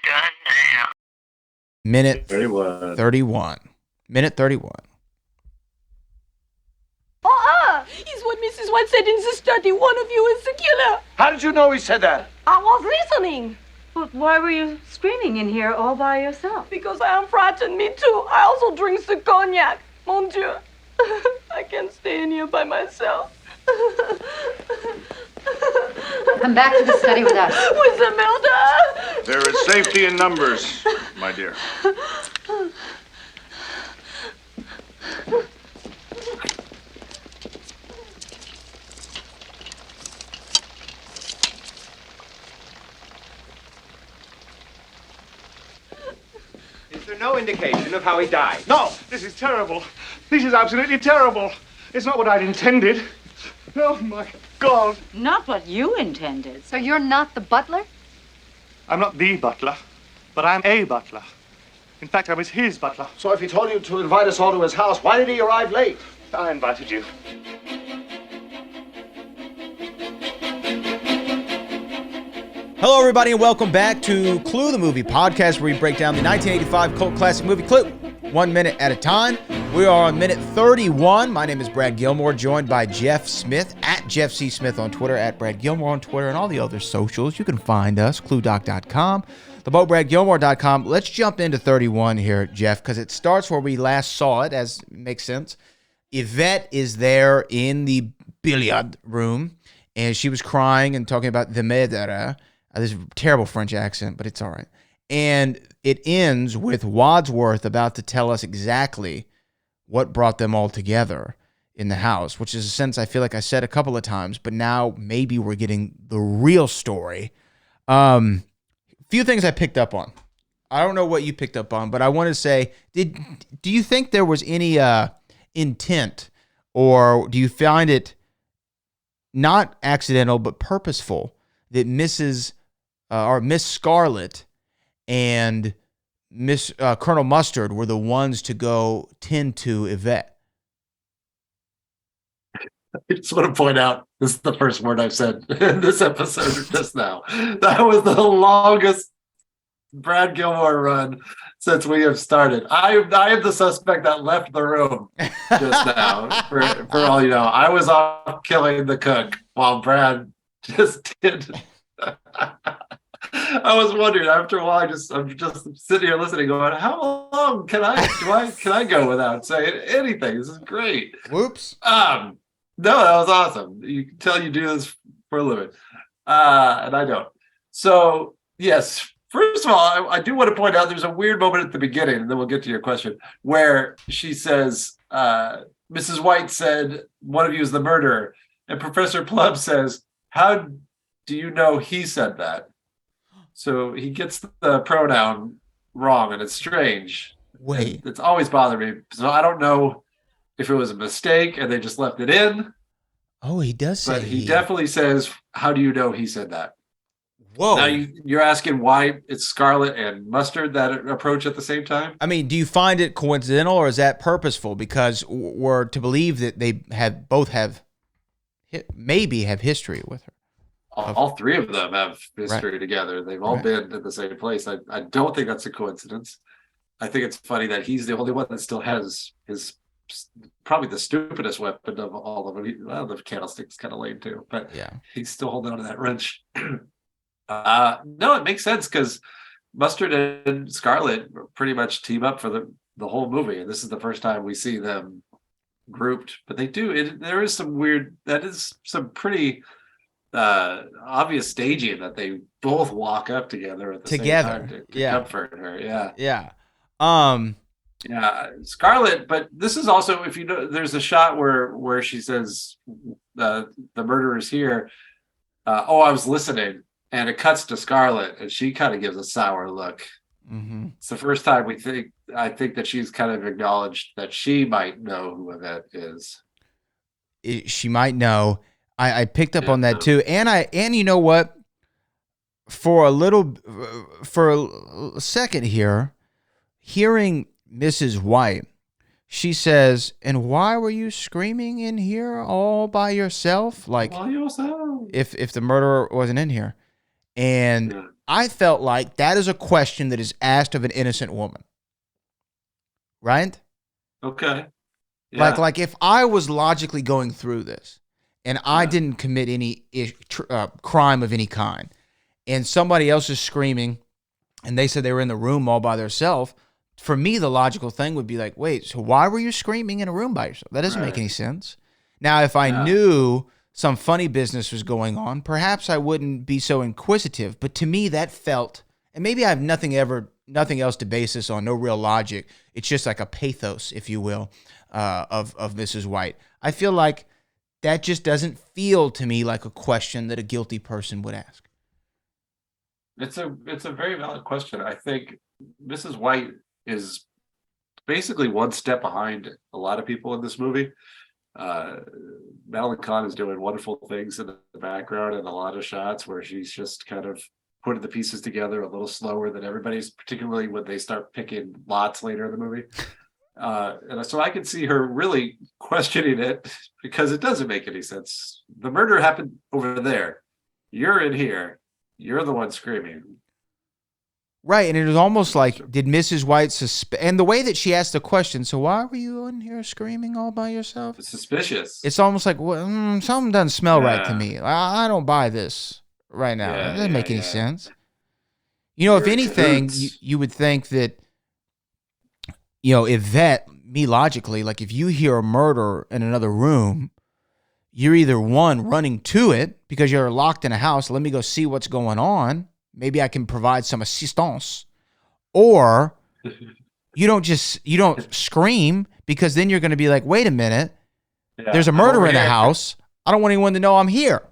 done now? Minute 31. 31. Minute 31. It's what Mrs. White said in the study. One of you is the killer. How did you know he said that? I was listening. But why were you screaming in here all by yourself? Because I am frightened, me too. I also drink the cognac. Mon Dieu. I can't stay in here by myself. Come back to the study with us. With the murder. There is safety in numbers, my dear. Is there no indication of how he died? No, this is terrible. This is absolutely terrible. It's not what I'd intended. Oh, my God. Not what you intended. So you're not the butler? I'm not the butler, but I'm a butler. In fact, I was his butler. So if he told you to invite us all to his house, why did he arrive late? I invited you. Hello, everybody, and welcome back to Clue, the movie podcast, where we break down the 1985 cult classic movie Clue, 1 minute at a time. We are on minute 31. My name is Brad Gilmore, joined by Jeff Smith, at Jeff C. Smith on Twitter, at Brad Gilmore on Twitter, and all the other socials. You can find us, cluedoc.com, thebradgilmore.com. Let's jump into 31 here, Jeff, because it starts where we last saw it, as it makes sense. Yvette is there in the billiard room, and she was crying and talking about the murderer. This is a terrible French accent, but it's all right. And it ends with Wadsworth about to tell us exactly what brought them all together in the house, which is a sentence I feel like I said a couple of times, but now maybe we're getting the real story. Few things I picked up on. I don't know what you picked up on, but I want to say, do you think there was any intent, or do you find it not accidental but purposeful that Miss Scarlet and Miss Colonel Mustard were the ones to go tend to Yvette? I just want to point out, this is the first word I've said in this episode just now. That was the longest Brad Gilmore run since we have started. I am the suspect that left the room just now. For all you know, I was off killing the cook while Brad just did. I was wondering after a while. I'm just sitting here listening, going, "How long can I go without saying anything? This is great." Whoops. No, that was awesome. You can tell you do this for a living, and I don't. So yes, first of all, I do want to point out there's a weird moment at the beginning, and then we'll get to your question, where she says, "Mrs. White said one of you is the murderer," and Professor Plum says, "How do you know he said that?" So he gets the pronoun wrong, and it's strange. Wait. It's always bothered me. So I don't know if it was a mistake and they just left it in. Oh, he does say But he definitely says, "How do you know he said that?" Whoa. Now you're asking why it's Scarlet and Mustard that approach at the same time? I mean, do you find it coincidental, or is that purposeful? Because we're to believe that they maybe have history with her. All three of them have history Right. together. They've all been at the same place. I don't think that's a coincidence. I think it's funny that he's the only one that still has his probably the stupidest weapon of all of them. Well, the candlestick's kind of lame too, but Yeah. he's still holding on to that wrench. No, it makes sense because Mustard and Scarlet pretty much team up for the whole movie, and this is the first time we see them grouped. But they do. There is some weird. That is some pretty obvious staging that they both walk up together at the same time to comfort her. Yeah. Scarlet, but this is also, if you know, there's a shot where she says the murderer's here. I was listening, and it cuts to Scarlet, and she kind of gives a sour look. Mm-hmm. It's the first time I think that she's kind of acknowledged that she might know who Yvette is. She might know. I picked up on that too, and you know what? For a second here, hearing Mrs. White, she says, "And why were you screaming in here all by yourself?" Like, By yourself. if the murderer wasn't in here, and I felt like that is a question that is asked of an innocent woman. Right? Okay. Yeah. Like if I was logically going through this and I Yeah. didn't commit any crime of any kind, and somebody else is screaming and they said they were in the room all by themselves, for me, the logical thing would be like, wait, so why were you screaming in a room by yourself? That doesn't make any sense. Now, if I knew some funny business was going on, perhaps I wouldn't be so inquisitive. But to me, that felt, and maybe I have nothing else to base this on, no real logic. It's just like a pathos, if you will, of Mrs. White. I feel like that just doesn't feel to me like a question that a guilty person would ask. It's a very valid question. I think Mrs. White is basically one step behind a lot of people in this movie. Madeline Kahn is doing wonderful things in the background and a lot of shots where she's just kind of putting the pieces together a little slower than everybody's, particularly when they start picking lots later in the movie. And so I can see her really questioning it because it doesn't make any sense. The murder happened over there. You're in here. You're the one screaming. Right, and it was almost like, did Mrs. White and the way that she asked the question, so why were you in here screaming all by yourself? It's suspicious. It's almost like, well, something doesn't smell right to me. I don't buy this right now. It doesn't make any sense. You know, if anything, you would think that, Yvette, me logically, like if you hear a murder in another room, you're either one, running to it because you're locked in a house. Let me go see what's going on. Maybe I can provide some assistance. Or you don't scream because then you're going to be like, wait a minute, there's a murder in the house. I don't want anyone to know I'm here.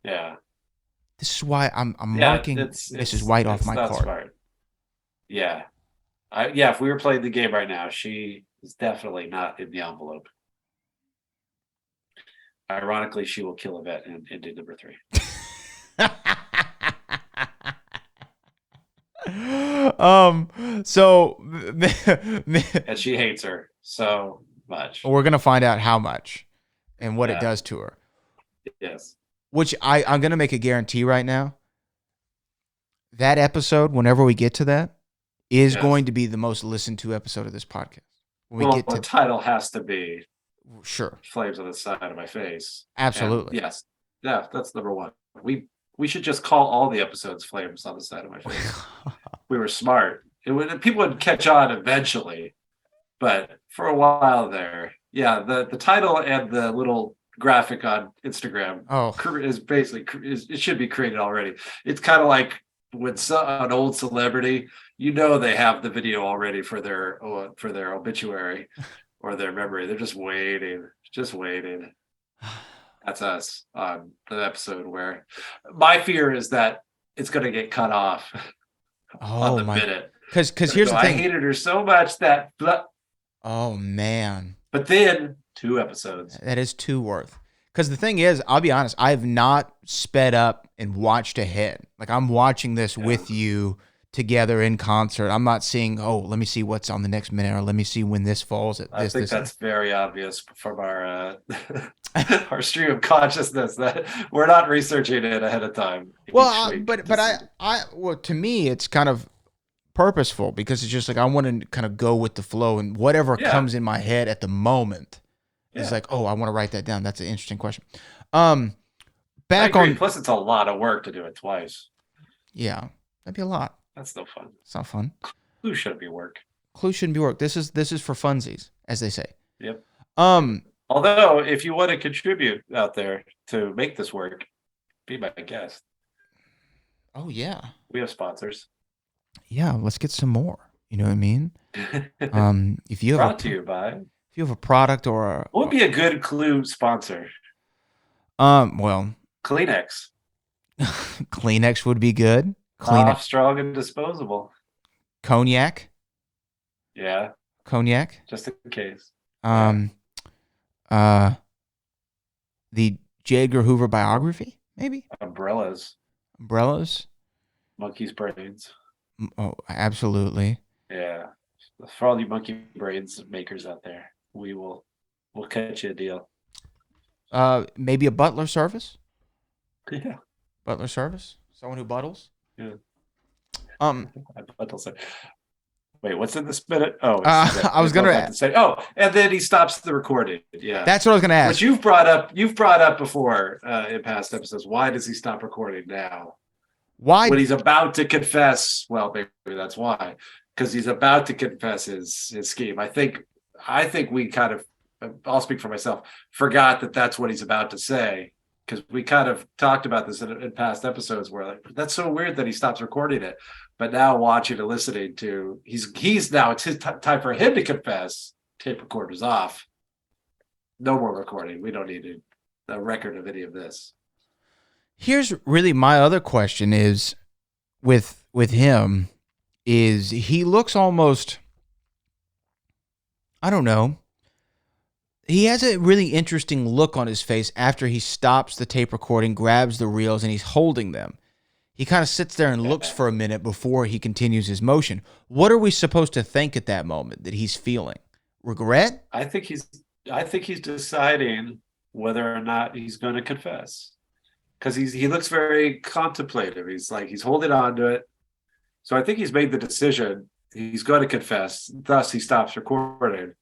Yeah. This is why I'm marking Mrs. White off my card. Smart. Yeah. If we were playing the game right now, she is definitely not in the envelope. Ironically, she will kill Yvette in number 3. And she hates her so much. We're gonna find out how much and what it does to her. Yes. Which I'm gonna make a guarantee right now. That episode, whenever we get to that, is going to be the most listened to episode of this podcast. When we get to the title has to be sure Flames on the Side of My Face. Absolutely. And yes. Yeah, that's number 1. We should just call all the episodes Flames on the Side of My Face. We were smart. People would catch on eventually, but for a while there, the title and the little graphic on Instagram is basically it should be created already. It's kind of like when an old celebrity, they have the video already for their obituary or their memory. They're just waiting. That's us on the episode where my fear is that it's going to get cut off on the minute. Because here's the thing. I hated her so much that. Oh, man. But then 2 episodes. That is 2 worth. Because the thing is, I'll be honest, I have not sped up and watched ahead. Like I'm watching this with you together in concert. I'm not seeing, let me see what's on the next minute, or let me see when this falls at this. I think that's very obvious from our our stream of consciousness that we're not researching it ahead of time. Well, but to me, it's kind of purposeful because it's just like I want to kind of go with the flow and whatever comes in my head at the moment. It's like, I want to write that down. That's an interesting question. Plus, it's a lot of work to do it twice. Yeah, that'd be a lot. That's no fun. It's not fun. Clue shouldn't be work. Clue shouldn't be work. This is for funsies, as they say. Yep. Although, if you want to contribute out there to make this work, be my guest. Oh yeah. We have sponsors. Yeah, let's get some more. You know what I mean? If you have Brought to you by. If you have a product or what would be a good Clue sponsor? Well, Kleenex. Kleenex would be good. Soft, strong, and disposable. Cognac. Yeah. Cognac. Just in case. The J. Edgar Hoover biography, maybe. Umbrellas. Monkey's brains. Oh, absolutely. Yeah. For all you monkey brains makers out there, we'll cut you a deal. Maybe a butler service. Yeah. Butler service. Someone who buttles. Yeah. Um, I'll say. Wait, what's in this minute? Oh, it's I was gonna to say. Oh, and then he stops the recording. Yeah, that's what I was gonna ask. which you've brought up. You've brought up before in past episodes. Why does he stop recording now? Why? When he's about to confess? Well, maybe that's why, because he's about to confess his scheme. I think we kind of. I'll speak for myself. Forgot that that's what he's about to say, because we kind of talked about this in past episodes where like that's so weird that he stops recording it. But now watching and listening to, he's now it's his time for him to confess. Tape recorder's off. No more recording. We don't need a record of any of this. Here's really my other question is with him is he looks almost, I don't know. He has a really interesting look on his face after he stops the tape recording, grabs the reels, and he's holding them. He kind of sits there and looks for a minute before he continues his motion. What are we supposed to think at that moment that he's feeling? Regret? I think he's deciding whether or not he's going to confess, because he looks very contemplative. He's holding on to it. So I think he's made the decision. He's going to confess. Thus, he stops recording.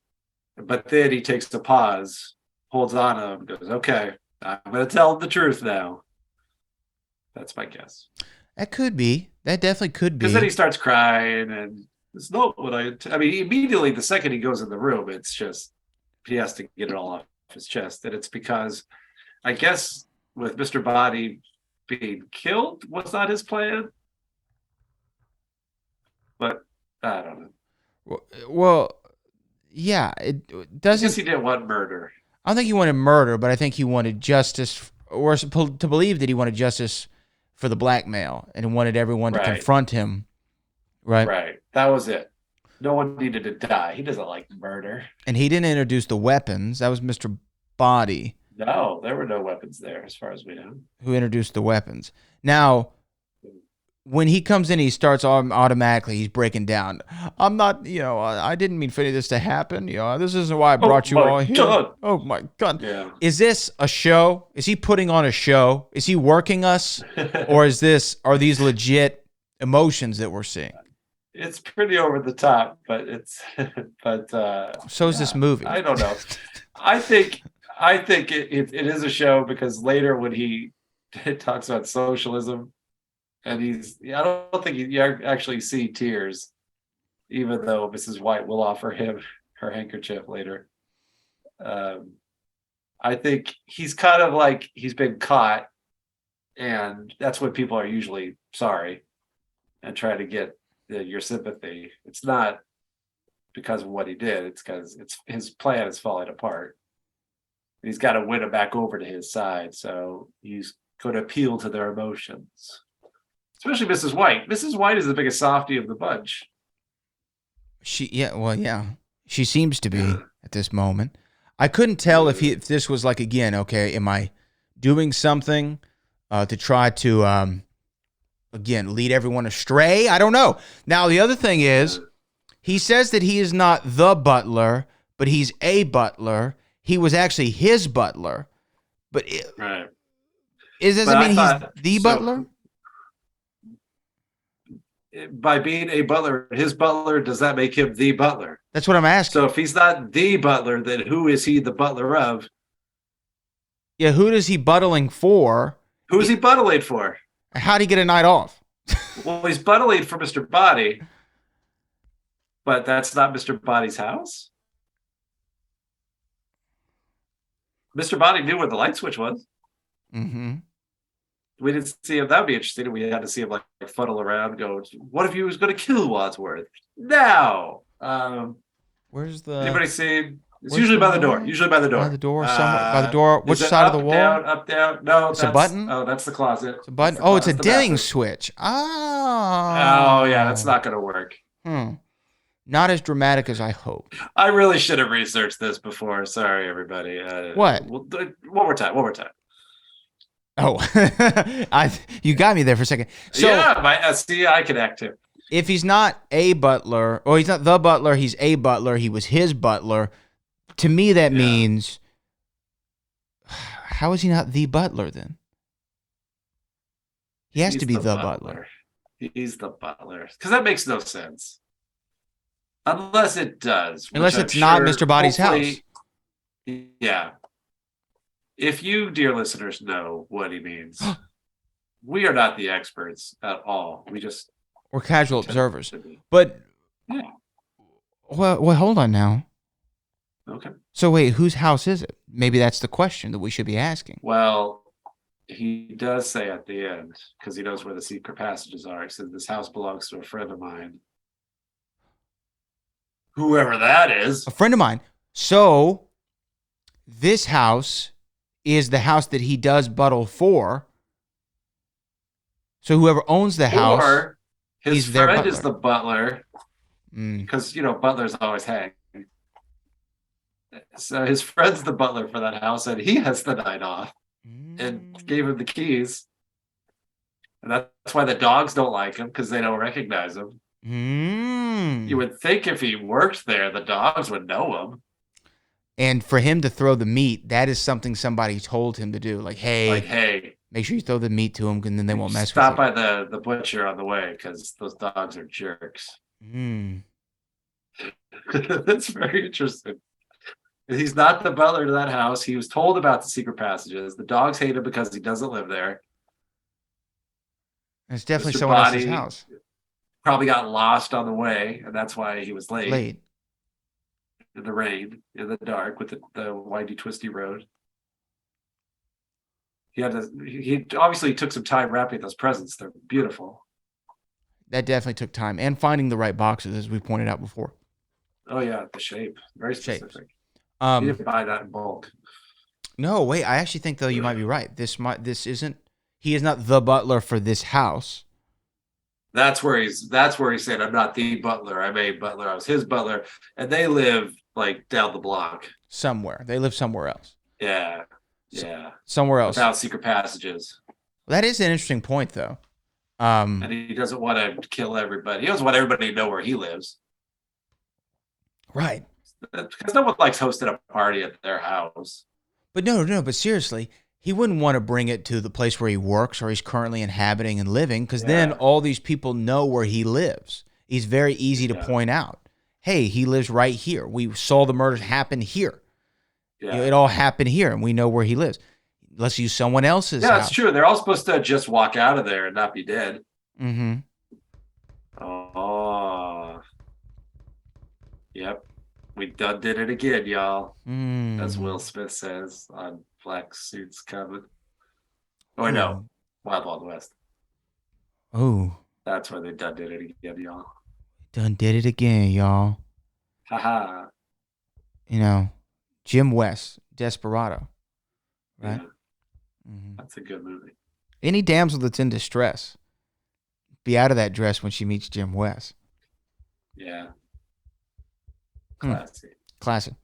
But then he takes a pause, holds on to him, goes, "Okay, I'm going to tell him the truth now." That's my guess. That could be. That definitely could be. Because then he starts crying, and it's not what I mean, immediately the second he goes in the room, it's just he has to get it all off his chest. And it's because, I guess, with Mr. Body being killed was not his plan. But I don't know. Well, yeah, it doesn't. I guess he didn't want murder. I don't think he wanted murder, but I think he wanted justice, or to believe that he wanted justice for the blackmail and wanted everyone to confront him. Right. Right. That was it. No one needed to die. He doesn't like murder. And he didn't introduce the weapons. That was Mr. Body. No, there were no weapons there, as far as we know. Who introduced the weapons. Now, when he comes in, he starts automatically, he's breaking down. I'm not, I didn't mean for any of this to happen. This isn't why I brought you all here. God. Oh, my God. Yeah. Is this a show? Is he putting on a show? Is he working us? Or are these legit emotions that we're seeing? It's pretty over the top, but so is this movie. I don't know. I think it is a show, because later when he talks about socialism, and I don't think you actually see tears, even though Mrs. White will offer him her handkerchief later. I think he's kind of like he's been caught, and that's when people are usually sorry and try to get your sympathy. It's not because of what he did. It's because his plan is falling apart. He's got to win it back over to his side, so he's going to appeal to their emotions. Especially Mrs. White. Mrs. White is the biggest softie of the bunch. Yeah. She seems to be at this moment. I couldn't tell if this was like, again, okay, am I doing something to try to, again, lead everyone astray? I don't know. Now, the other thing is, he says that he is not the butler, but he's a butler. He was actually his butler. But right. Does it mean he's the butler? By being a butler, his butler, does that make him the butler? That's what I'm asking. So if he's not the butler, then who is he the butler of? Yeah, who is he buttling for? Who is he buttling for? How'd he get a night off? Well, he's buttling for Mr. Body, but that's not Mr. Body's house. Mr. Body knew where the light switch was. Mm-hmm. We didn't see him. That would be interesting. We had to see him like fuddle around, go, what if he was going to kill Wadsworth? No. Where's the... Anybody see? It's usually by the door. Usually by the door. By the door, somewhere. By the door. Which side of the wall? Down, up, down. No, it's a button. Oh, that's the closet. It's a button. Oh, it's a dimming switch. Oh, yeah, that's not going to work. Not as dramatic as I hoped. I really should have researched this before. Sorry, everybody. What? One more time. Oh, you got me there for a second. So, yeah, my I can act too. If he's not a butler, or he's not the butler, he's a butler. He was his butler. To me, that means, how is he not the butler then? He has to be the butler. He's the butler. Because that makes no sense. Unless it does. Unless it's not Mr. Body's house. Yeah. If you, dear listeners, know what he means, we are not the experts at all. We're casual observers. But, yeah. Well, hold on now. Okay. So wait, whose house is it? Maybe that's the question that we should be asking. Well, he does say at the end, because he knows where the secret passages are. He says, this house belongs to a friend of mine. Whoever that is. A friend of mine. So, this house is the house that he does buttle for. So, whoever owns the house, or his he's their friend butler. is the butler. Because, butlers always hang. So his friend's the butler for that house, and he has the night off and gave him the keys. And that's why the dogs don't like him, because they don't recognize him. You would think if he worked there, the dogs would know him. And for him to throw the meat, that is something somebody told him to do. Like, hey, make sure you throw the meat to him, and then they won't mess with you. Stop by the butcher on the way, because those dogs are jerks. That's very interesting. He's not the butler to that house. He was told about the secret passages. The dogs hate him because he doesn't live there. It's definitely Mr. someone else's Body house. Probably got lost on the way, and that's why he was late. In the rain, in the dark, with the windy, twisty road. He obviously took some time wrapping those presents. They're beautiful. That definitely took time. And finding the right boxes, as we pointed out before. Oh, yeah, the shape. Very specific. Shapes. You didn't buy that in bulk. No, wait. I actually think, though, you might be right. He is not the butler for this house. That's where he's saying, I'm not the butler. I'm a butler. I was his butler. And they live like down the block. Somewhere. They live somewhere else. Yeah. Yeah. Somewhere else. Without secret passages. That is an interesting point, though. And he doesn't want to kill everybody. He doesn't want everybody to know where he lives. Right. Because no one likes hosting a party at their house. But but seriously, he wouldn't want to bring it to the place where he works or he's currently inhabiting and living, because then all these people know where he lives. He's very easy to point out. Hey, he lives right here. We saw the murders happen here. Yeah. It all happened here, and we know where he lives. Let's use someone else's house. Yeah, that's true. They're all supposed to just walk out of there and not be dead. Mm-hmm. Oh. Yep. We done did it again, y'all. As Will Smith says on Black Suits Coming. Oh, I know. Wild Wild West. Oh. That's where they done did it again, y'all. Done did it again, y'all. Haha. Jim West, Desperado. Right? Yeah. That's a good movie. Any damsel that's in distress, be out of that dress when she meets Jim West. Yeah. Classic. Classic.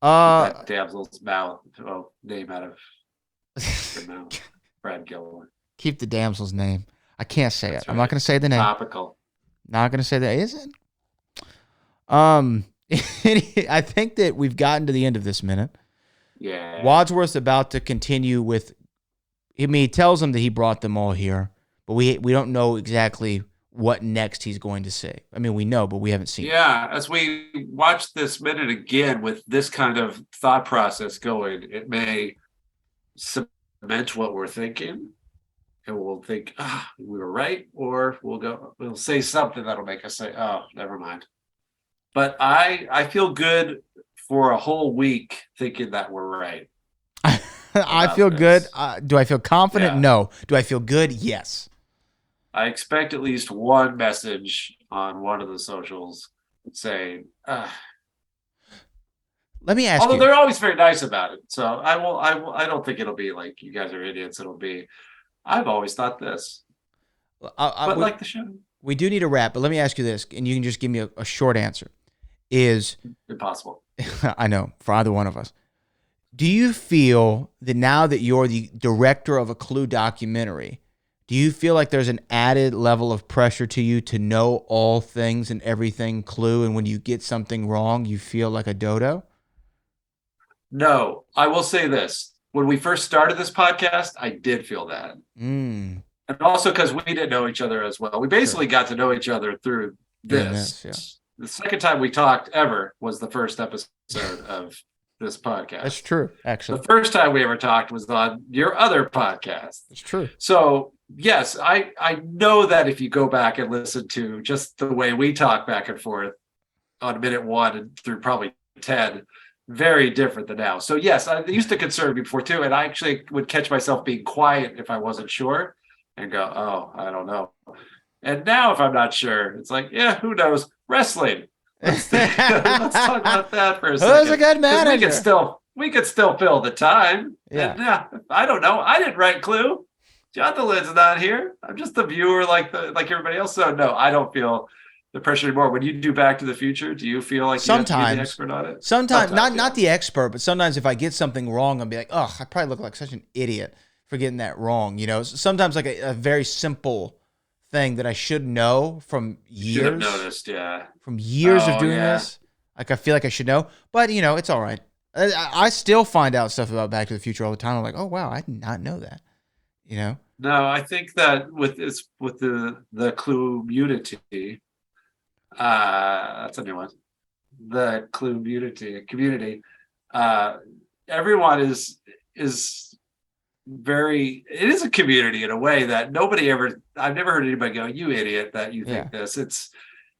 That damsel's mouth. Oh, name out of your mouth. Brad Gilmore. Keep the damsel's name. I can't say That's it. right. I'm not going to say the name. Topical. Not going to say that. Is it? I think that we've gotten to the end of this minute. Yeah. Wadsworth's about to continue with. He tells them that he brought them all here, but we don't know exactly what next he's going to say. I mean, we know, but we haven't seen it. Yeah, as we watch this minute again with this kind of thought process going, it may cement what we're thinking, and we'll think, we were right, or we'll say something that'll make us say, oh, never mind. But I feel good for a whole week thinking that we're right. I feel good. Do I feel confident? Yeah. No. Do I feel good? Yes. I expect at least one message on one of the socials saying, let me ask although you. they're always very nice about it. So I don't think it'll be like, you guys are idiots. It'll be, I've always thought this. But like the show. We do need a wrap, but let me ask you this, and you can just give me a short answer. Is impossible. I know, for either one of us. Do you feel that now that you're the director of a Clue documentary, do you feel like there's an added level of pressure to you to know all things and everything Clue, and when you get something wrong, you feel like a dodo? No, I will say this. When we first started this podcast, I did feel that. And also because we didn't know each other as well. We basically got to know each other through Doing this. yeah. The second time we talked ever was the first episode of this podcast. That's true, actually. The first time we ever talked was on your other podcast. It's true. So, yes, I know that if you go back and listen to just the way we talk back and forth on minute 1 and through probably 10, very different than now. So, yes, I used to concern me before too, and I actually would catch myself being quiet if I wasn't sure and go, oh, I don't know. And now if I'm not sure, it's like, yeah, who knows? Wrestling. Let's talk about that for a second. Who's a good manager? We could still fill the time. Yeah. And, I don't know. I didn't write Clue. Jonathan Lynn's not here. I'm just the viewer like everybody else. So no, I don't feel the pressure anymore. When you do Back to the Future, do you feel like sometimes you have to be the expert on it? Sometimes not the expert, but sometimes if I get something wrong, I'll be like, oh, I probably look like such an idiot for getting that wrong. Sometimes like a very simple thing that I should know from years. Should have noticed, yeah. From years of doing this. Like I feel like I should know. But it's all right. I still find out stuff about Back to the Future all the time. I'm like, oh wow, I did not know that. No, I think that with the Clue community, that's a new one. The Clue community, everyone is very. It is a community in a way that nobody ever. I've never heard anybody go, "You idiot," that you think this.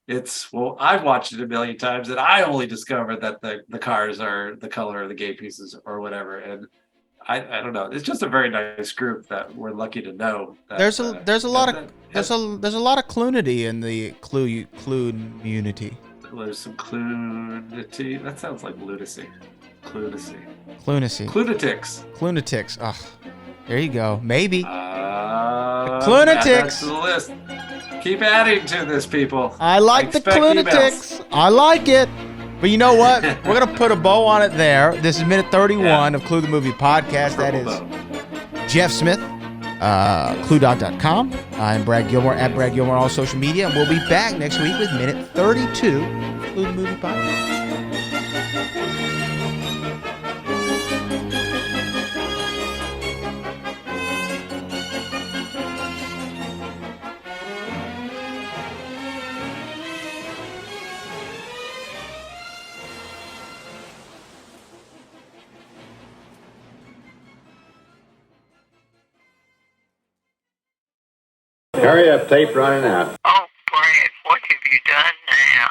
It's well, I've watched it a million times, and I only discovered that the cars are the color of the gay pieces or whatever, and. I don't know. It's just a very nice group that we're lucky to know. That, there's a lot of clunity in the Clue community. There's some clunity. That sounds like lunacy. Clunacy. Clunatics. Ugh. There you go. Maybe. Clunatics. To the list. Keep adding to this, people. I like the Clunatics. I like it. But you know what? We're going to put a bow on it there. This is minute 31 of Clue the Movie Podcast. That is Jeff Smith, ClueDoc.com. I'm Brad Gilmore, at Brad Gilmore on all social media. And we'll be back next week with minute 32 of Clue the Movie Podcast. Hurry up, tape running out. Oh, Brad, what have you done now?